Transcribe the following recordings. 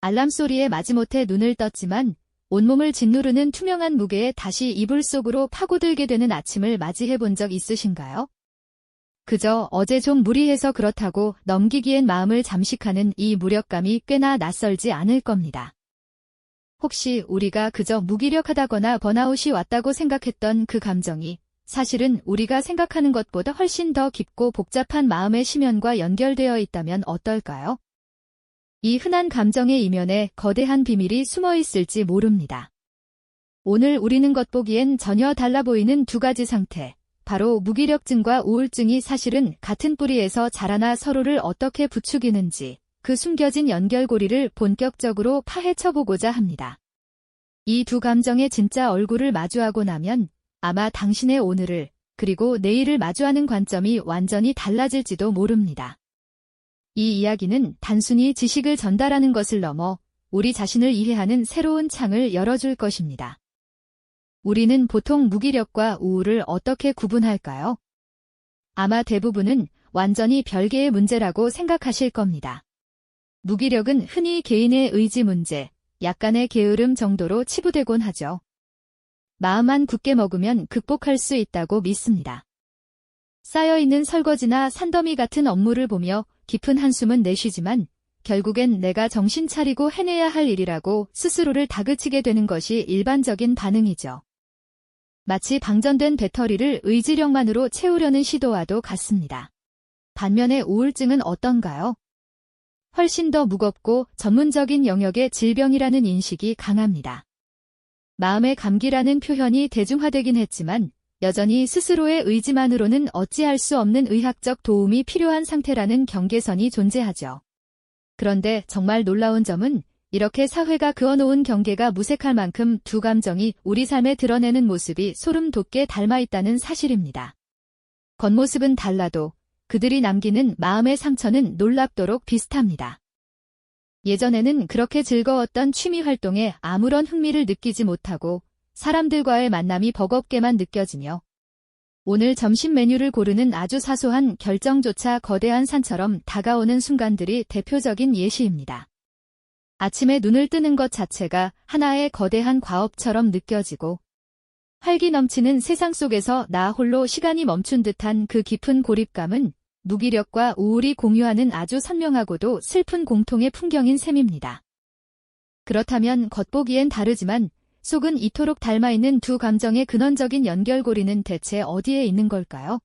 알람 소리에 마지못해 눈을 떴지만 온몸을 짓누르는 투명한 무게에 다시 이불 속으로 파고들게 되는 아침을 맞이해 본 적 있으신가요? 그저 어제 좀 무리해서 그렇다고 넘기기엔 마음을 잠식하는 이 무력감이 꽤나 낯설지 않을 겁니다. 혹시 우리가 그저 무기력하다거나 번아웃이 왔다고 생각했던 그 감정이 사실은 우리가 생각하는 것보다 훨씬 더 깊고 복잡한 마음의 심연과 연결되어 있다면 어떨까요? 이 흔한 감정의 이면에 거대한 비밀이 숨어 있을지 모릅니다. 오늘 우리는 겉보기엔 전혀 달라 보이는 두 가지 상태, 바로 무기력증과 우울증이 사실은 같은 뿌리에서 자라나 서로를 어떻게 부추기는지 그 숨겨진 연결고리를 본격적으로 파헤쳐보고자 합니다. 이 두 감정의 진짜 얼굴을 마주하고 나면 아마 당신의 오늘을 그리고 내일을 마주하는 관점이 완전히 달라질지도 모릅니다. 이 이야기는 단순히 지식을 전달하는 것을 넘어 우리 자신을 이해하는 새로운 창을 열어줄 것입니다. 우리는 보통 무기력과 우울을 어떻게 구분할까요? 아마 대부분은 완전히 별개의 문제라고 생각하실 겁니다. 무기력은 흔히 개인의 의지 문제, 약간의 게으름 정도로 치부되곤 하죠. 마음만 굳게 먹으면 극복할 수 있다고 믿습니다. 쌓여있는 설거지나 산더미 같은 업무를 보며 깊은 한숨은 내쉬지만 결국엔 내가 정신 차리고 해내야 할 일이라고 스스로를 다그치게 되는 것이 일반적인 반응이죠. 마치 방전된 배터리를 의지력만으로 채우려는 시도와도 같습니다. 반면에 우울증은 어떤가요? 훨씬 더 무겁고 전문적인 영역의 질병이라는 인식이 강합니다. 마음의 감기라는 표현이 대중화되긴 했지만 여전히 스스로의 의지만으로는 어찌할 수 없는 의학적 도움이 필요한 상태라는 경계선이 존재하죠. 그런데 정말 놀라운 점은 이렇게 사회가 그어놓은 경계가 무색할 만큼 두 감정이 우리 삶에 드러내는 모습이 소름 돋게 닮아있다는 사실입니다. 겉모습은 달라도 그들이 남기는 마음의 상처는 놀랍도록 비슷합니다. 예전에는 그렇게 즐거웠던 취미 활동에 아무런 흥미를 느끼지 못하고 사람들과의 만남이 버겁게만 느껴지며 오늘 점심 메뉴를 고르는 아주 사소한 결정조차 거대한 산처럼 다가오는 순간들이 대표적인 예시입니다. 아침에 눈을 뜨는 것 자체가 하나의 거대한 과업처럼 느껴지고 활기 넘치는 세상 속에서 나 홀로 시간이 멈춘 듯한 그 깊은 고립감은 무기력과 우울이 공유하는 아주 선명하고도 슬픈 공통의 풍경인 셈입니다. 그렇다면 겉보기엔 다르지만 속은 이토록 닮아있는 두 감정의 근원적인 연결고리는 대체 어디에 있는 걸까요?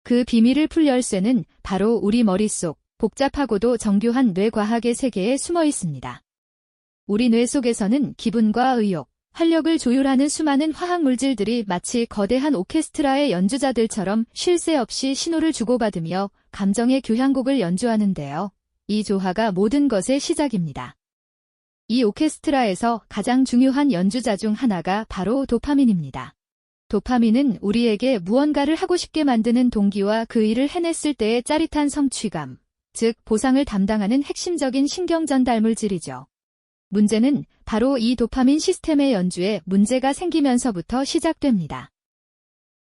그 비밀을 풀 열쇠는 바로 우리 머릿속 복잡하고도 정교한 뇌과학의 세계에 숨어 있습니다. 우리 뇌 속에서는 기분과 의욕, 활력을 조율하는 수많은 화학물질들이 마치 거대한 오케스트라의 연주자들처럼 쉴 새 없이 신호를 주고받으며 감정의 교향곡을 연주하는데요. 이 조화가 모든 것의 시작입니다. 이 오케스트라에서 가장 중요한 연주자 중 하나가 바로 도파민입니다. 도파민은 우리에게 무언가를 하고 싶게 만드는 동기와 그 일을 해냈을 때의 짜릿한 성취감, 즉 보상을 담당하는 핵심적인 신경 전달 물질이죠. 문제는 바로 이 도파민 시스템의 연주에 문제가 생기면서부터 시작됩니다.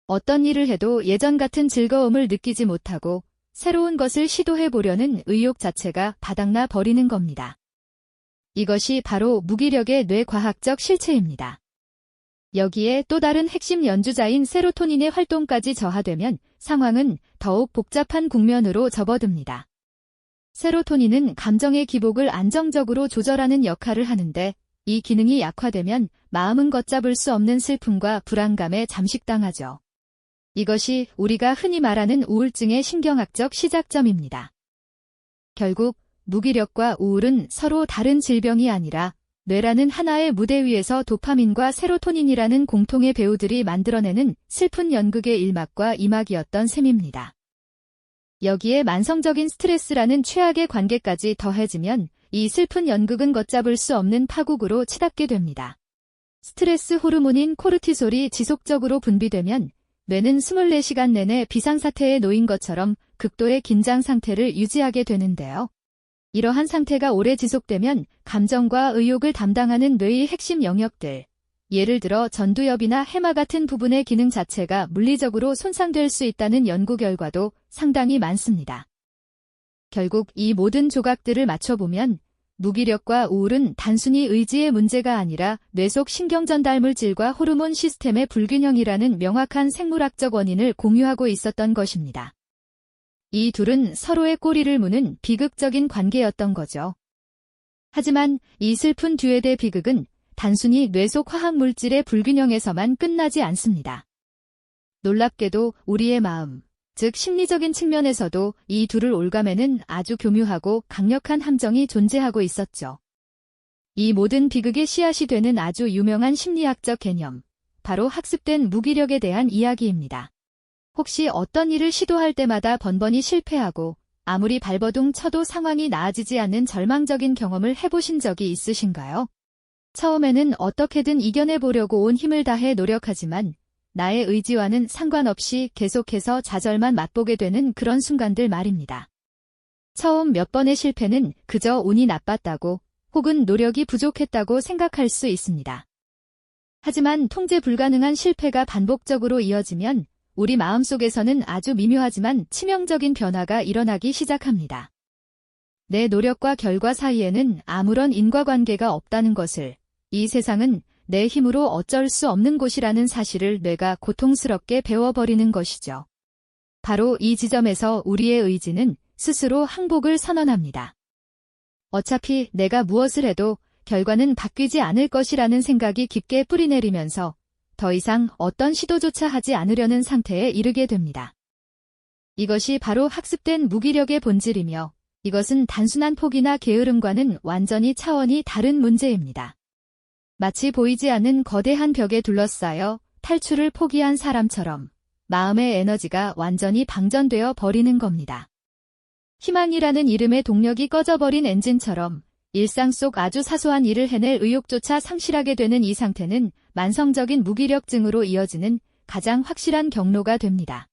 어떤 일을 해도 예전 같은 즐거움을 느끼지 못하고 새로운 것을 시도해보려는 의욕 자체가 바닥나 버리는 겁니다. 이것이 바로 무기력의 뇌과학적 실체입니다. 여기에 또 다른 핵심 연주자인 세로토닌의 활동까지 저하되면 상황은 더욱 복잡한 국면으로 접어듭니다. 세로토닌은 감정의 기복을 안정적으로 조절하는 역할을 하는데 이 기능이 약화되면 마음은 걷잡을 수 없는 슬픔과 불안감에 잠식당하죠. 이것이 우리가 흔히 말하는 우울증의 신경학적 시작점입니다. 결국 무기력과 우울은 서로 다른 질병이 아니라 뇌라는 하나의 무대 위에서 도파민과 세로토닌이라는 공통의 배우들이 만들어내는 슬픈 연극의 1막과 2막이었던 셈입니다. 여기에 만성적인 스트레스라는 최악의 관계까지 더해지면 이 슬픈 연극은 걷잡을 수 없는 파국으로 치닫게 됩니다. 스트레스 호르몬인 코르티솔이 지속적으로 분비되면 뇌는 24시간 내내 비상사태에 놓인 것처럼 극도의 긴장 상태를 유지하게 되는데요. 이러한 상태가 오래 지속되면 감정과 의욕을 담당하는 뇌의 핵심 영역들, 예를 들어 전두엽이나 해마 같은 부분의 기능 자체가 물리적으로 손상될 수 있다는 연구 결과도 상당히 많습니다. 결국 이 모든 조각들을 맞춰보면 무기력과 우울은 단순히 의지의 문제가 아니라 뇌 속 신경전달 물질과 호르몬 시스템의 불균형이라는 명확한 생물학적 원인을 공유하고 있었던 것입니다. 이 둘은 서로의 꼬리를 무는 비극적인 관계였던 거죠. 하지만 이 슬픈 듀엣의 비극은 단순히 뇌 속 화학물질의 불균형에서만 끝나지 않습니다. 놀랍게도 우리의 마음, 즉 심리적인 측면에서도 이 둘을 옭아매는 아주 교묘하고 강력한 함정이 존재하고 있었죠. 이 모든 비극의 씨앗이 되는 아주 유명한 심리학적 개념, 바로 학습된 무기력에 대한 이야기입니다. 혹시 어떤 일을 시도할 때마다 번번이 실패하고 아무리 발버둥 쳐도 상황이 나아지지 않는 절망적인 경험을 해보신 적이 있으신가요? 처음에는 어떻게든 이겨내보려고 온 힘을 다해 노력하지만 나의 의지와는 상관없이 계속해서 좌절만 맛보게 되는 그런 순간들 말입니다. 처음 몇 번의 실패는 그저 운이 나빴다고 혹은 노력이 부족했다고 생각할 수 있습니다. 하지만 통제 불가능한 실패가 반복적으로 이어지면 우리 마음속에서는 아주 미묘하지만 치명적인 변화가 일어나기 시작합니다. 내 노력과 결과 사이에는 아무런 인과관계가 없다는 것을, 이 세상은 내 힘으로 어쩔 수 없는 곳이라는 사실을 뇌가 고통스럽게 배워버리는 것이죠. 바로 이 지점에서 우리의 의지는 스스로 항복을 선언합니다. 어차피 내가 무엇을 해도 결과는 바뀌지 않을 것이라는 생각이 깊게 뿌리내리면서 더 이상 어떤 시도조차 하지 않으려는 상태에 이르게 됩니다. 이것이 바로 학습된 무기력의 본질이며 이것은 단순한 포기나 게으름과는 완전히 차원이 다른 문제입니다. 마치 보이지 않는 거대한 벽에 둘러싸여 탈출을 포기한 사람처럼 마음의 에너지가 완전히 방전되어 버리는 겁니다. 희망이라는 이름의 동력이 꺼져버린 엔진처럼 일상 속 아주 사소한 일을 해낼 의욕조차 상실하게 되는 이 상태는 만성적인 무기력증으로 이어지는 가장 확실한 경로가 됩니다.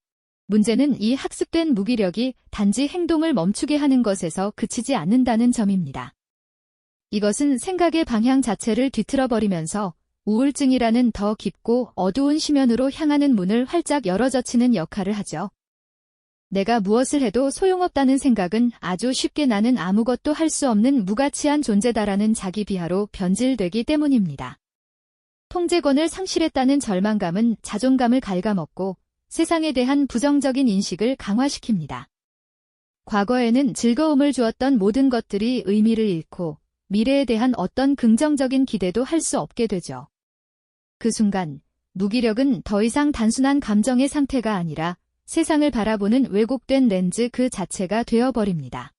문제는 이 학습된 무기력이 단지 행동을 멈추게 하는 것에서 그치지 않는다는 점입니다. 이것은 생각의 방향 자체를 뒤틀어버리면서 우울증이라는 더 깊고 어두운 심연으로 향하는 문을 활짝 열어젖히는 역할을 하죠. 내가 무엇을 해도 소용없다는 생각은 아주 쉽게 나는 아무것도 할 수 없는 무가치한 존재다라는 자기 비하로 변질되기 때문입니다. 통제권을 상실했다는 절망감은 자존감을 갉아먹고 세상에 대한 부정적인 인식을 강화시킵니다. 과거에는 즐거움을 주었던 모든 것들이 의미를 잃고 미래에 대한 어떤 긍정적인 기대도 할 수 없게 되죠. 그 순간 무기력은 더 이상 단순한 감정의 상태가 아니라 세상을 바라보는 왜곡된 렌즈 그 자체가 되어버립니다.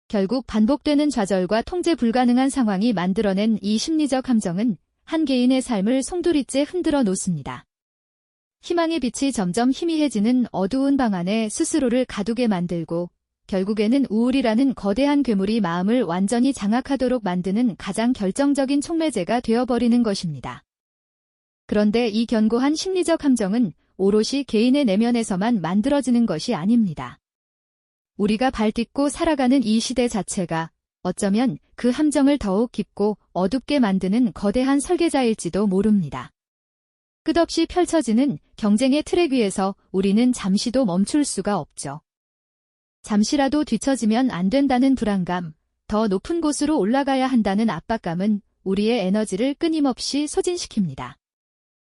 결국 반복되는 좌절과 통제 불가능한 상황이 만들어낸 이 심리적 함정은 한 개인의 삶을 송두리째 흔들어 놓습니다. 희망의 빛이 점점 희미해지는 어두운 방 안에 스스로를 가두게 만들고 결국에는 우울이라는 거대한 괴물이 마음을 완전히 장악하도록 만드는 가장 결정적인 촉매제가 되어버리는 것입니다. 그런데 이 견고한 심리적 함정은 오롯이 개인의 내면에서만 만들어지는 것이 아닙니다. 우리가 발딛고 살아가는 이 시대 자체가 어쩌면 그 함정을 더욱 깊고 어둡게 만드는 거대한 설계자일지도 모릅니다. 끝없이 펼쳐지는 경쟁의 트랙 위에서 우리는 잠시도 멈출 수가 없죠. 잠시라도 뒤처지면 안 된다는 불안감, 더 높은 곳으로 올라가야 한다는 압박감은 우리의 에너지를 끊임없이 소진시킵니다.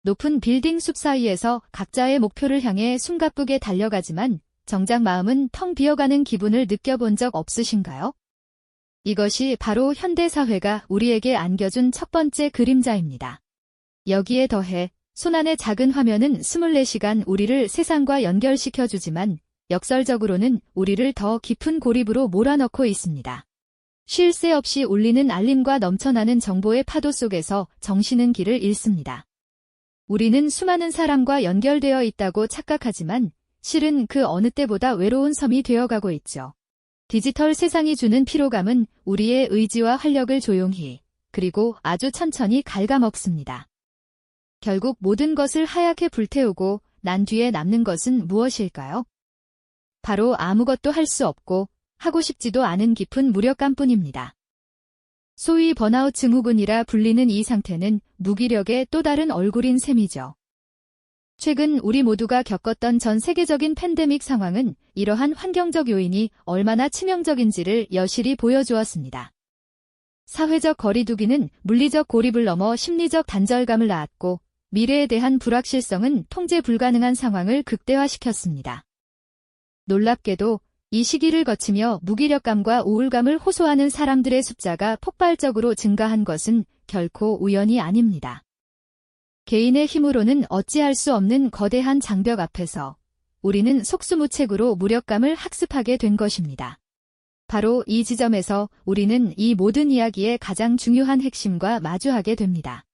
높은 빌딩 숲 사이에서 각자의 목표를 향해 숨가쁘게 달려가지만 정작 마음은 텅 비어가는 기분을 느껴본 적 없으신가요? 이것이 바로 현대사회가 우리에게 안겨준 첫 번째 그림자입니다. 여기에 더해 손안의 작은 화면은 24시간 우리를 세상과 연결시켜주지만 역설적으로는 우리를 더 깊은 고립으로 몰아넣고 있습니다. 쉴 새 없이 울리는 알림과 넘쳐나는 정보의 파도 속에서 정신은 길을 잃습니다. 우리는 수많은 사람과 연결되어 있다고 착각하지만 실은 그 어느 때보다 외로운 섬이 되어가고 있죠. 디지털 세상이 주는 피로감은 우리의 의지와 활력을 조용히 그리고 아주 천천히 갉아먹습니다. 결국 모든 것을 하얗게 불태우고 난 뒤에 남는 것은 무엇일까요? 바로 아무것도 할 수 없고 하고 싶지도 않은 깊은 무력감뿐입니다. 소위 번아웃 증후군이라 불리는 이 상태는 무기력의 또 다른 얼굴인 셈이죠. 최근 우리 모두가 겪었던 전 세계적인 팬데믹 상황은 이러한 환경적 요인이 얼마나 치명적인지를 여실히 보여주었습니다. 사회적 거리두기는 물리적 고립을 넘어 심리적 단절감을 낳았고 미래에 대한 불확실성은 통제 불가능한 상황을 극대화시켰습니다. 놀랍게도 이 시기를 거치며 무기력감과 우울감을 호소하는 사람들의 숫자가 폭발적으로 증가한 것은 결코 우연이 아닙니다. 개인의 힘으로는 어찌할 수 없는 거대한 장벽 앞에서 우리는 속수무책으로 무력감을 학습하게 된 것입니다. 바로 이 지점에서 우리는 이 모든 이야기의 가장 중요한 핵심과 마주하게 됩니다.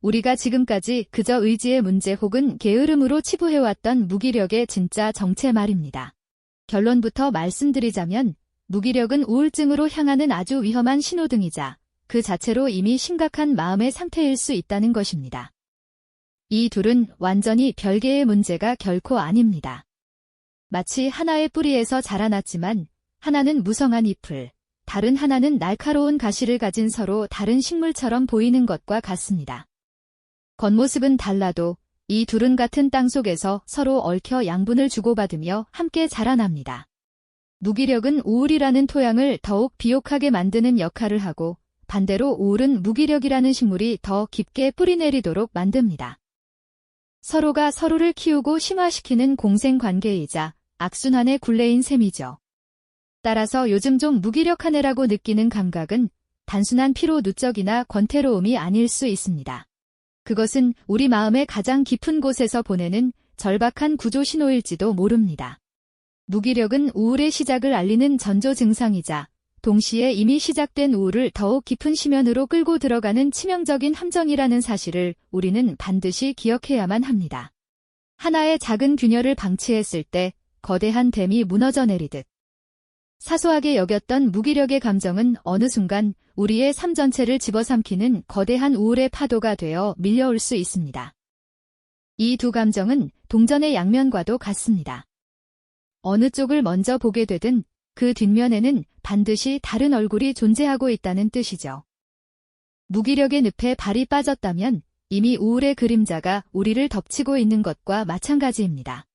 우리가 지금까지 그저 의지의 문제 혹은 게으름으로 치부해왔던 무기력의 진짜 정체 말입니다. 결론부터 말씀드리자면 무기력은 우울증으로 향하는 아주 위험한 신호등이자 그 자체로 이미 심각한 마음의 상태일 수 있다는 것입니다. 이 둘은 완전히 별개의 문제가 결코 아닙니다. 마치 하나의 뿌리에서 자라났지만 하나는 무성한 잎을, 다른 하나는 날카로운 가시를 가진 서로 다른 식물처럼 보이는 것과 같습니다. 겉모습은 달라도 이 둘은 같은 땅 속에서 서로 얽혀 양분을 주고받으며 함께 자라납니다. 무기력은 우울이라는 토양을 더욱 비옥하게 만드는 역할을 하고 반대로 우울은 무기력이라는 식물이 더 깊게 뿌리내리도록 만듭니다. 서로가 서로를 키우고 심화시키는 공생관계이자 악순환의 굴레인 셈이죠. 따라서 요즘 좀 무기력한 애라고 느끼는 감각은 단순한 피로 누적이나 권태로움이 아닐 수 있습니다. 그것은 우리 마음의 가장 깊은 곳에서 보내는 절박한 구조 신호일지도 모릅니다. 무기력은 우울의 시작을 알리는 전조 증상이자 동시에 이미 시작된 우울을 더욱 깊은 심연으로 끌고 들어가는 치명적인 함정이라는 사실을 우리는 반드시 기억해야만 합니다. 하나의 작은 균열을 방치했을 때 거대한 댐이 무너져 내리듯 사소하게 여겼던 무기력의 감정은 어느 순간 우리의 삶 전체를 집어삼키는 거대한 우울의 파도가 되어 밀려올 수 있습니다. 이 두 감정은 동전의 양면과도 같습니다. 어느 쪽을 먼저 보게 되든 그 뒷면에는 반드시 다른 얼굴이 존재하고 있다는 뜻이죠. 무기력의 늪에 발이 빠졌다면 이미 우울의 그림자가 우리를 덮치고 있는 것과 마찬가지입니다.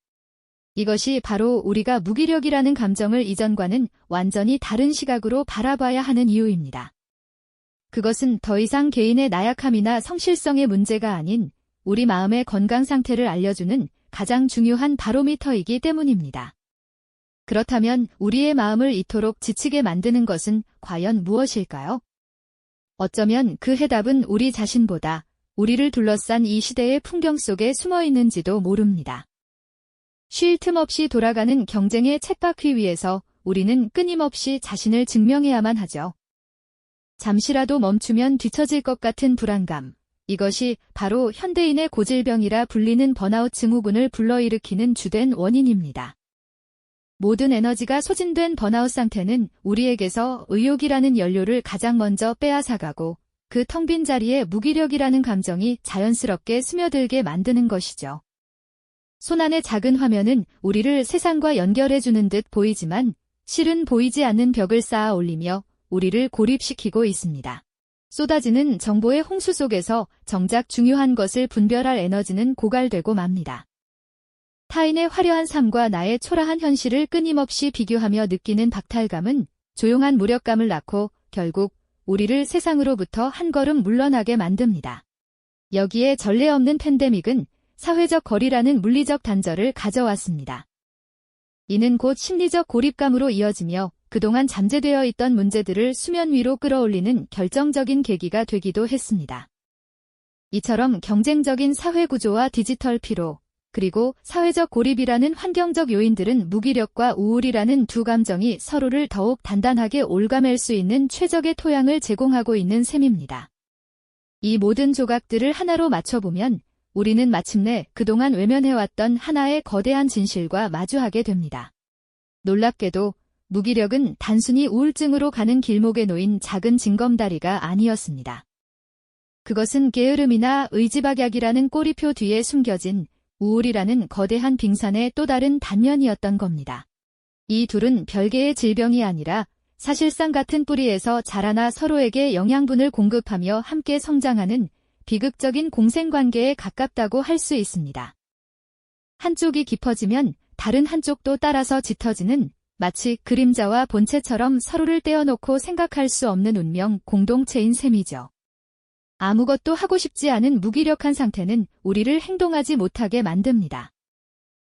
이것이 바로 우리가 무기력이라는 감정을 이전과는 완전히 다른 시각으로 바라봐야 하는 이유입니다. 그것은 더 이상 개인의 나약함이나 성실성의 문제가 아닌 우리 마음의 건강 상태를 알려주는 가장 중요한 바로미터이기 때문입니다. 그렇다면 우리의 마음을 이토록 지치게 만드는 것은 과연 무엇일까요? 어쩌면 그 해답은 우리 자신보다 우리를 둘러싼 이 시대의 풍경 속에 숨어 있는지도 모릅니다. 쉴 틈 없이 돌아가는 경쟁의 쳇바퀴 위에서 우리는 끊임없이 자신을 증명해야만 하죠. 잠시라도 멈추면 뒤처질 것 같은 불안감, 이것이 바로 현대인의 고질병이라 불리는 번아웃 증후군을 불러일으키는 주된 원인입니다. 모든 에너지가 소진된 번아웃 상태는 우리에게서 의욕이라는 연료를 가장 먼저 빼앗아가고 그 텅 빈 자리에 무기력이라는 감정이 자연스럽게 스며들게 만드는 것이죠. 손안의 작은 화면은 우리를 세상과 연결해주는 듯 보이지만 실은 보이지 않는 벽을 쌓아 올리며 우리를 고립시키고 있습니다. 쏟아지는 정보의 홍수 속에서 정작 중요한 것을 분별할 에너지는 고갈되고 맙니다. 타인의 화려한 삶과 나의 초라한 현실을 끊임없이 비교하며 느끼는 박탈감은 조용한 무력감을 낳고 결국 우리를 세상으로부터 한 걸음 물러나게 만듭니다. 여기에 전례 없는 팬데믹은 사회적 거리라는 물리적 단절을 가져왔습니다. 이는 곧 심리적 고립감으로 이어지며 그동안 잠재되어 있던 문제들을 수면 위로 끌어올리는 결정적인 계기가 되기도 했습니다. 이처럼 경쟁적인 사회 구조와 디지털 피로, 그리고 사회적 고립이라는 환경적 요인들은 무기력과 우울이라는 두 감정이 서로를 더욱 단단하게 옭아맬 수 있는 최적의 토양을 제공하고 있는 셈입니다. 이 모든 조각들을 하나로 맞춰보면 우리는 마침내 그동안 외면해왔던 하나의 거대한 진실과 마주하게 됩니다. 놀랍게도 무기력은 단순히 우울증으로 가는 길목에 놓인 작은 징검다리가 아니었습니다. 그것은 게으름이나 의지박약이라는 꼬리표 뒤에 숨겨진 우울이라는 거대한 빙산의 또 다른 단면이었던 겁니다. 이 둘은 별개의 질병이 아니라 사실상 같은 뿌리에서 자라나 서로에게 영양분을 공급하며 함께 성장하는 비극적인 공생관계에 가깝다고 할 수 있습니다. 한쪽이 깊어지면 다른 한쪽도 따라서 짙어지는 마치 그림자와 본체처럼 서로를 떼어놓고 생각할 수 없는 운명 공동체인 셈이죠. 아무것도 하고 싶지 않은 무기력한 상태는 우리를 행동하지 못하게 만듭니다.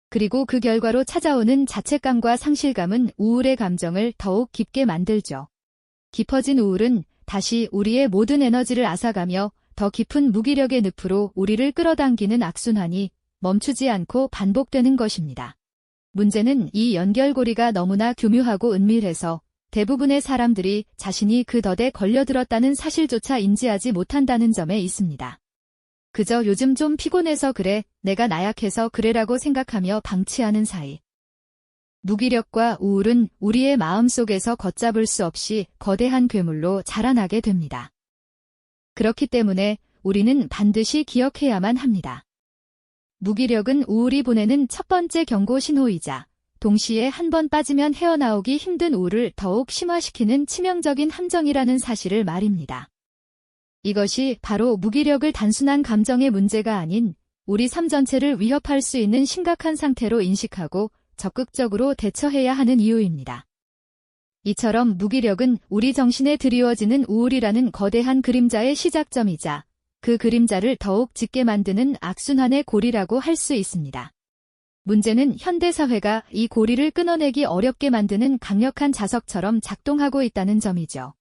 그리고 그 결과로 찾아오는 자책감과 상실감은 우울의 감정을 더욱 깊게 만들죠. 깊어진 우울은 다시 우리의 모든 에너지를 앗아가며 더 깊은 무기력의 늪으로 우리를 끌어당기는 악순환이 멈추지 않고 반복되는 것입니다. 문제는 이 연결고리가 너무나 교묘하고 은밀해서 대부분의 사람들이 자신이 그 덫에 걸려들었다는 사실조차 인지하지 못한다는 점에 있습니다. 그저 요즘 좀 피곤해서 그래, 내가 나약해서 그래라고 생각하며 방치하는 사이. 무기력과 우울은 우리의 마음속에서 걷잡을 수 없이 거대한 괴물로 자라나게 됩니다. 그렇기 때문에 우리는 반드시 기억해야만 합니다. 무기력은 우울이 보내는 첫 번째 경고 신호이자 동시에 한 번 빠지면 헤어나오기 힘든 우울을 더욱 심화시키는 치명적인 함정이라는 사실을 말입니다. 이것이 바로 무기력을 단순한 감정의 문제가 아닌 우리 삶 전체를 위협할 수 있는 심각한 상태로 인식하고 적극적으로 대처해야 하는 이유입니다. 이처럼 무기력은 우리 정신에 드리워지는 우울이라는 거대한 그림자의 시작점이자 그 그림자를 더욱 짙게 만드는 악순환의 고리라고 할 수 있습니다. 문제는 현대사회가 이 고리를 끊어내기 어렵게 만드는 강력한 자석처럼 작동하고 있다는 점이죠.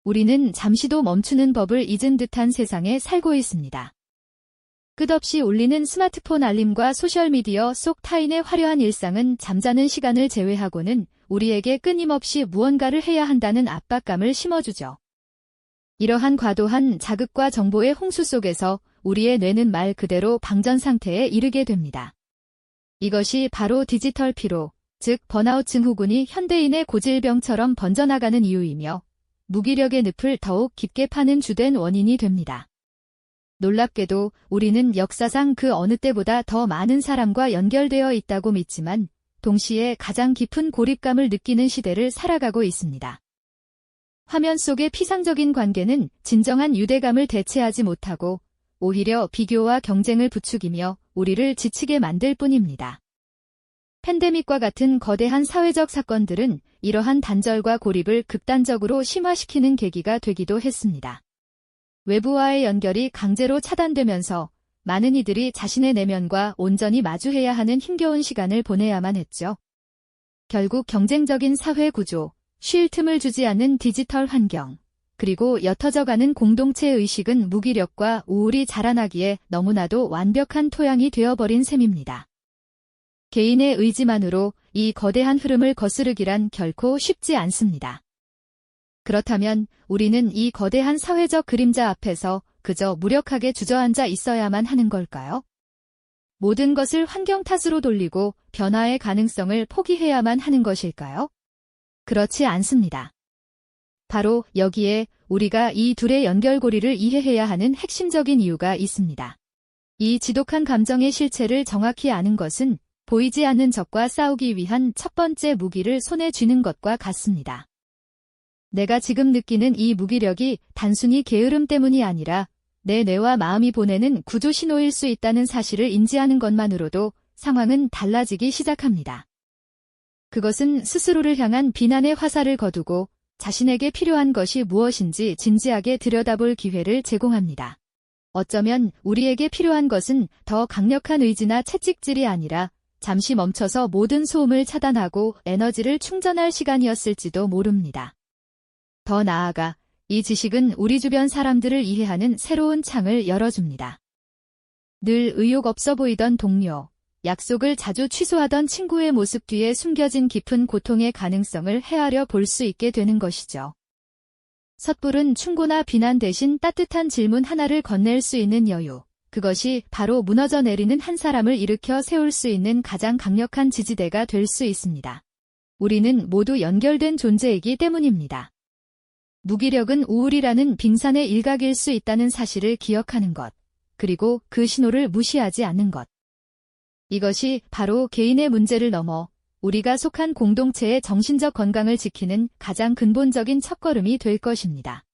우리는 잠시도 멈추는 법을 잊은 듯한 세상에 살고 있습니다. 끝없이 울리는 스마트폰 알림과 소셜미디어 속 타인의 화려한 일상은 잠자는 시간을 제외하고는 우리에게 끊임없이 무언가를 해야 한다는 압박감을 심어주죠. 이러한 과도한 자극과 정보의 홍수 속에서 우리의 뇌는 말 그대로 방전 상태에 이르게 됩니다. 이것이 바로 디지털 피로, 즉 번아웃 증후군이 현대인의 고질병처럼 번져나가는 이유이며 무기력의 늪을 더욱 깊게 파는 주된 원인이 됩니다. 놀랍게도 우리는 역사상 그 어느 때보다 더 많은 사람과 연결되어 있다고 믿지만 동시에 가장 깊은 고립감을 느끼는 시대를 살아가고 있습니다. 화면 속의 피상적인 관계는 진정한 유대감을 대체하지 못하고 오히려 비교와 경쟁을 부추기며 우리를 지치게 만들 뿐입니다. 팬데믹과 같은 거대한 사회적 사건들은 이러한 단절과 고립을 극단적으로 심화시키는 계기가 되기도 했습니다. 외부와의 연결이 강제로 차단되면서 많은 이들이 자신의 내면과 온전히 마주해야 하는 힘겨운 시간을 보내야만 했죠. 결국 경쟁적인 사회 구조, 쉴 틈을 주지 않는 디지털 환경, 그리고 옅어져가는 공동체 의식은 무기력과 우울이 자라나기에 너무나도 완벽한 토양이 되어버린 셈입니다. 개인의 의지만으로 이 거대한 흐름을 거스르기란 결코 쉽지 않습니다. 그렇다면 우리는 이 거대한 사회적 그림자 앞에서 그저 무력하게 주저앉아 있어야만 하는 걸까요? 모든 것을 환경 탓으로 돌리고 변화의 가능성을 포기해야만 하는 것일까요? 그렇지 않습니다. 바로 여기에 우리가 이 둘의 연결고리를 이해해야 하는 핵심적인 이유가 있습니다. 이 지독한 감정의 실체를 정확히 아는 것은 보이지 않는 적과 싸우기 위한 첫 번째 무기를 손에 쥐는 것과 같습니다. 내가 지금 느끼는 이 무기력이 단순히 게으름 때문이 아니라 내 뇌와 마음이 보내는 구조 신호일 수 있다는 사실을 인지하는 것만으로도 상황은 달라지기 시작합니다. 그것은 스스로를 향한 비난의 화살을 거두고 자신에게 필요한 것이 무엇인지 진지하게 들여다볼 기회를 제공합니다. 어쩌면 우리에게 필요한 것은 더 강력한 의지나 채찍질이 아니라 잠시 멈춰서 모든 소음을 차단하고 에너지를 충전할 시간이었을지도 모릅니다. 더 나아가 이 지식은 우리 주변 사람들을 이해하는 새로운 창을 열어줍니다. 늘 의욕 없어 보이던 동료, 약속을 자주 취소하던 친구의 모습 뒤에 숨겨진 깊은 고통의 가능성을 헤아려 볼 수 있게 되는 것이죠. 섣부른 충고나 비난 대신 따뜻한 질문 하나를 건넬 수 있는 여유, 그것이 바로 무너져 내리는 한 사람을 일으켜 세울 수 있는 가장 강력한 지지대가 될 수 있습니다. 우리는 모두 연결된 존재이기 때문입니다. 무기력은 우울이라는 빙산의 일각일 수 있다는 사실을 기억하는 것, 그리고 그 신호를 무시하지 않는 것. 이것이 바로 개인의 문제를 넘어 우리가 속한 공동체의 정신적 건강을 지키는 가장 근본적인 첫걸음이 될 것입니다.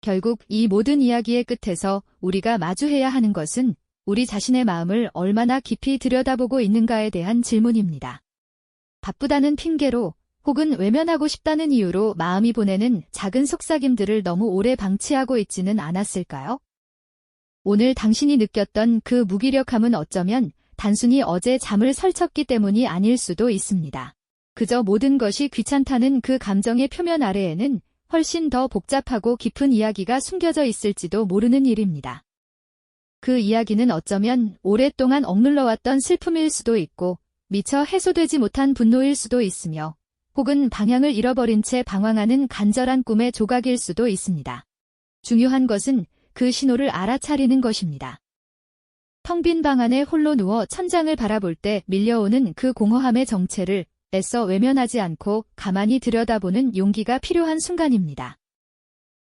결국 이 모든 이야기의 끝에서 우리가 마주해야 하는 것은 우리 자신의 마음을 얼마나 깊이 들여다보고 있는가에 대한 질문입니다. 바쁘다는 핑계로 혹은 외면하고 싶다는 이유로 마음이 보내는 작은 속삭임들을 너무 오래 방치하고 있지는 않았을까요? 오늘 당신이 느꼈던 그 무기력함은 어쩌면 단순히 어제 잠을 설쳤기 때문이 아닐 수도 있습니다. 그저 모든 것이 귀찮다는 그 감정의 표면 아래에는 훨씬 더 복잡하고 깊은 이야기가 숨겨져 있을지도 모르는 일입니다. 그 이야기는 어쩌면 오랫동안 억눌러왔던 슬픔일 수도 있고 미처 해소되지 못한 분노일 수도 있으며 혹은 방향을 잃어버린 채 방황하는 간절한 꿈의 조각일 수도 있습니다. 중요한 것은 그 신호를 알아차리는 것입니다. 텅 빈 방 안에 홀로 누워 천장을 바라볼 때 밀려오는 그 공허함의 정체를 애써 외면하지 않고 가만히 들여다보는 용기가 필요한 순간입니다.